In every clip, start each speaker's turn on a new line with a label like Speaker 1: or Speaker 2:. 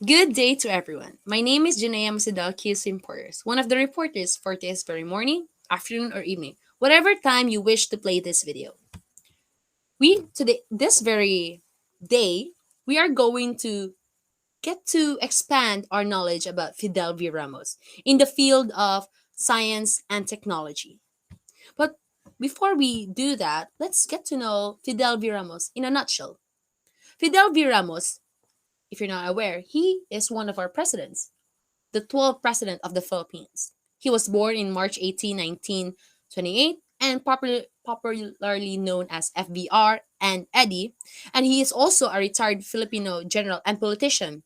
Speaker 1: Good day to everyone. My name is Jannea Simporios, one of the reporters for this very morning, afternoon, or evening, whatever time you wish to play this video. This very day, we are going to get to expand our knowledge about Fidel V. Ramos in the field of science and technology. But before we do that, let's get to know Fidel V. Ramos in a nutshell. Fidel V. Ramos, if you're not aware, he is one of our presidents, the 12th president of the Philippines. He was born in March 18, 1928, and popularly known as FVR and Eddie, and he is also a retired Filipino general and politician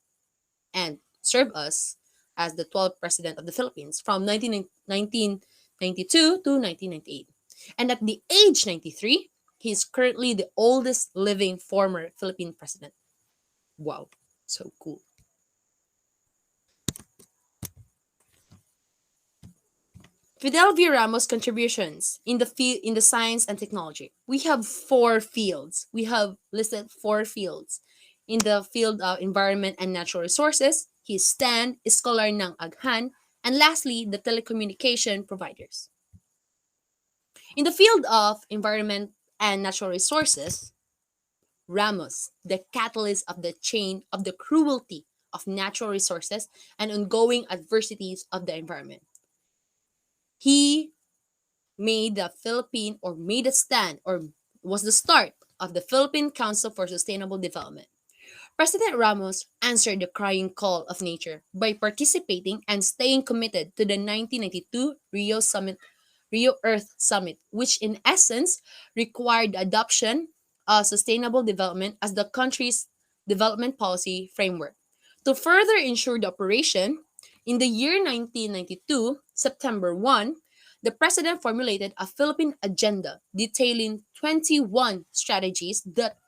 Speaker 1: and served us as the 12th president of the Philippines from 1992 to 1998. And at the age 93, he is currently the oldest living former Philippine president. Wow, so cool. Fidel V. Ramos' contributions in the science and technology. We have four fields. We have listed four fields. In the field of environment and natural resources, his stand, scholar ng Aghan, and lastly, the telecommunication providers. In the field of environment and natural resources, Ramos, the catalyst of the chain of the cruelty of natural resources and ongoing adversities of the environment. He made a stand or was the start of the Philippine Council for Sustainable Development. President Ramos answered the crying call of nature by participating and staying committed to the 1992 Rio Earth Summit, which in essence required the adoption of sustainable development as the country's development policy framework. To further ensure the operation, in the year 1992, September 1, the president formulated a Philippine agenda detailing 21 strategies that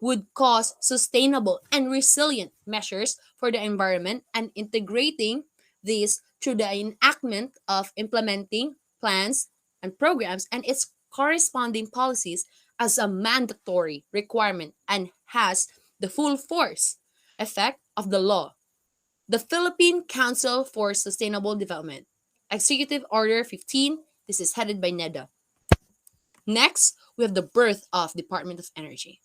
Speaker 1: would cause sustainable and resilient measures for the environment and integrating these through the enactment of implementing plans and programs and its corresponding policies as a mandatory requirement and has the full force effect of the law. The Philippine Council for Sustainable Development, Executive Order 15, this is headed by NEDA. Next, we have the birth of Department of Energy.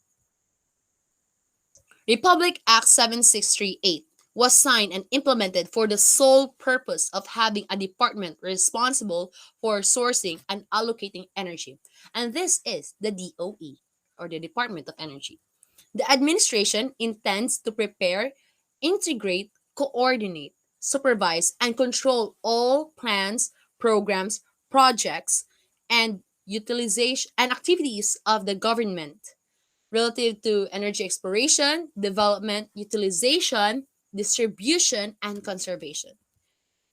Speaker 1: Republic Act 7638 was signed and implemented for the sole purpose of having a department responsible for sourcing and allocating energy. And this is the DOE, or the Department of Energy. The administration intends to prepare, integrate, coordinate, supervise, and control all plans, programs, projects, and utilization and activities of the government relative to energy exploration, development, utilization, distribution, and conservation.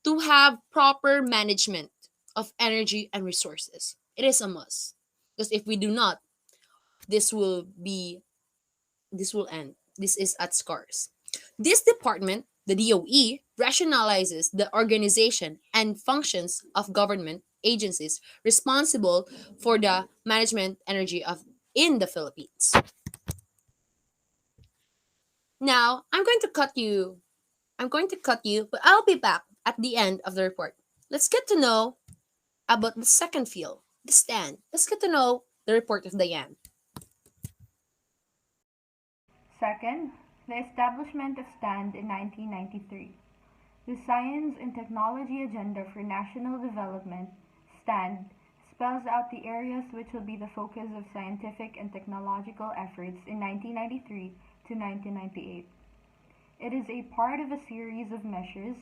Speaker 1: To have proper management of energy and resources. It is a must. Because if we do not, this will be this will end. This is at scars. This department, the DOE, rationalizes the organization and functions of government agencies responsible for the management energy of in the Philippines. Now, I'm going to cut you, but I'll be back at the end of the report. Let's get to know about the second field, the stand. Let's get to know the report of Diane.
Speaker 2: Second, the establishment of STAND in 1993. The Science and Technology Agenda for National Development, STAND, spells out the areas which will be the focus of scientific and technological efforts in 1993 to 1998. It is a part of a series of measures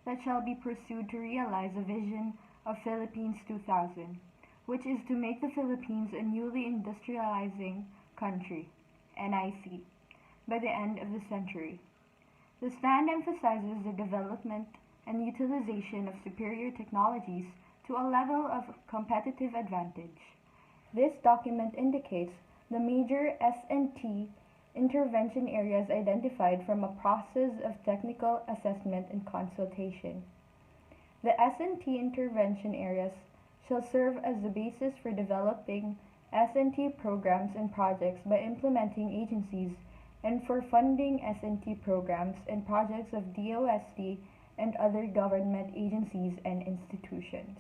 Speaker 2: that shall be pursued to realize a vision of Philippines 2000, which is to make the Philippines a newly industrializing country, NIC, by the end of the century. The stand emphasizes the development and utilization of superior technologies to a level of competitive advantage. This document indicates the major S&T intervention areas identified from a process of technical assessment and consultation. The S&T intervention areas shall serve as the basis for developing S&T programs and projects by implementing agencies and for funding S&T programs and projects of DOST and other government agencies and institutions.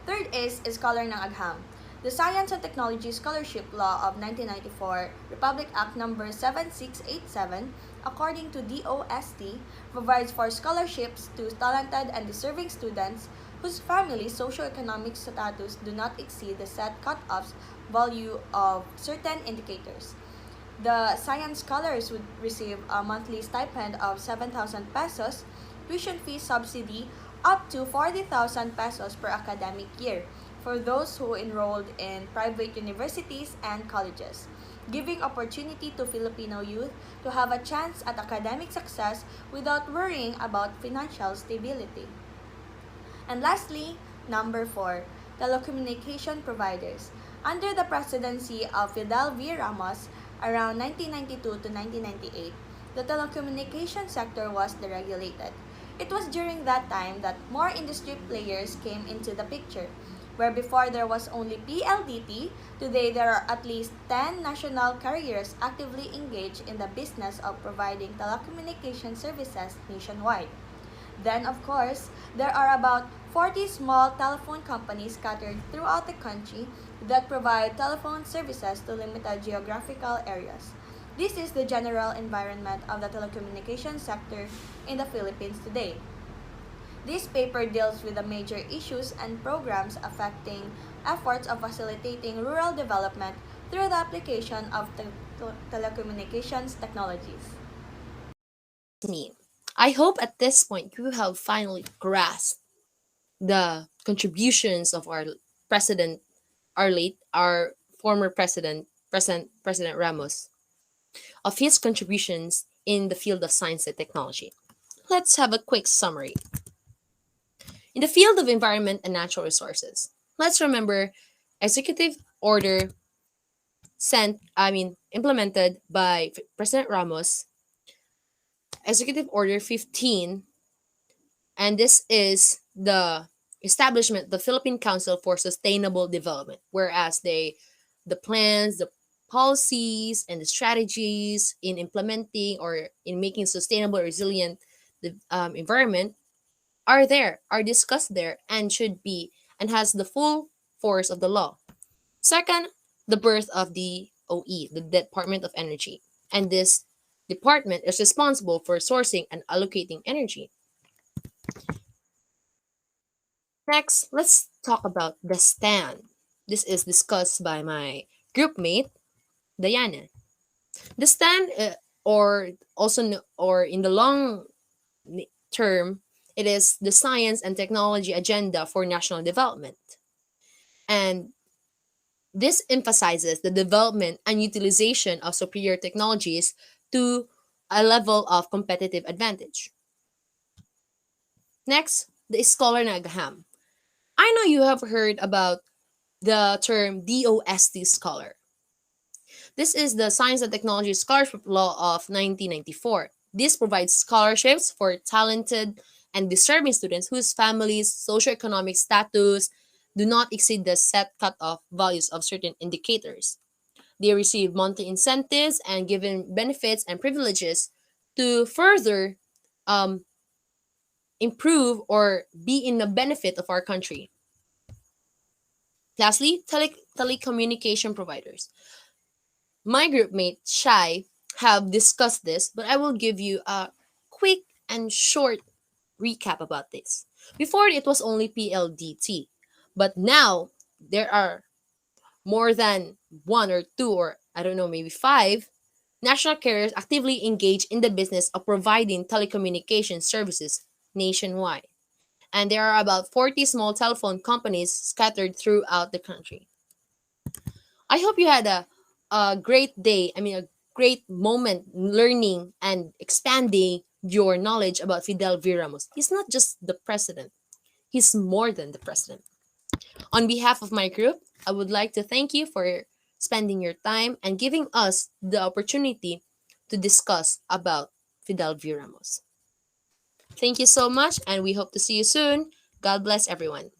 Speaker 3: Third is Scholar ng Agham. The Science and Technology Scholarship Law of 1994, Republic Act Number 7687, according to DOST, provides for scholarships to talented and deserving students whose family's socioeconomic status do not exceed the set cut-offs value of certain indicators. The science scholars would receive a monthly stipend of 7,000 pesos, tuition fee subsidy up to 40,000 pesos per academic year for those who enrolled in private universities and colleges, giving opportunity to Filipino youth to have a chance at academic success without worrying about financial stability. And lastly, number 4, telecommunication providers. Under the presidency of Fidel V. Ramos, around 1992 to 1998, the telecommunication sector was deregulated. It was during that time that more industry players came into the picture. Where before there was only PLDT, today there are at least 10 national carriers actively engaged in the business of providing telecommunication services nationwide. Then, of course, there are about 40 small telephone companies scattered throughout the country that provide telephone services to limited geographical areas. This is the general environment of the telecommunications sector in the Philippines today. This paper deals with the major issues and programs affecting efforts of facilitating rural development through the application of telecommunications technologies.
Speaker 1: Me. I hope at this point you have finally grasped the contributions of our president, our former President Ramos, of his contributions in the field of science and technology. Let's have a quick summary. In the field of environment and natural resources, let's remember Executive Order implemented by President Ramos, Executive Order 15, and this is the establishment, the Philippine Council for Sustainable Development, whereas the plans, the policies, and the strategies in implementing or in making sustainable, resilient the environment are discussed there and should be and has the full force of the law. Second, the birth of the OE, the Department of Energy, and this department is responsible for sourcing and allocating energy. Next, let's talk about the stand. This is discussed by my group mate, Diane. The stand, or in the long term, it is the science and technology agenda for national development. And this emphasizes the development and utilization of superior technologies to a level of competitive advantage. Next, the scholar Nagham. I know you have heard about the term DOST scholar. This is the Science and Technology Scholarship Law of 1994. This provides scholarships for talented and deserving students whose families' socioeconomic status do not exceed the set cutoff values of certain indicators. They receive monthly incentives and given benefits and privileges to further um, improve or be in the benefit of our country. Lastly, telecommunication providers. My group mate Shai have discussed this, but I will give you a quick and short recap about this. Before it was only PLDT, but now there are more than one or two or I don't know, maybe five national carriers actively engaged in the business of providing telecommunication services nationwide. And there are about 40 small telephone companies scattered throughout the country. I hope you had a great day. A great moment learning and expanding your knowledge about Fidel V. Ramos. He's not just the president, he's more than the president. On behalf of my group, I would like to thank you for spending your time and giving us the opportunity to discuss about Fidel V. Ramos. Thank you so much, and we hope to see you soon. God bless everyone.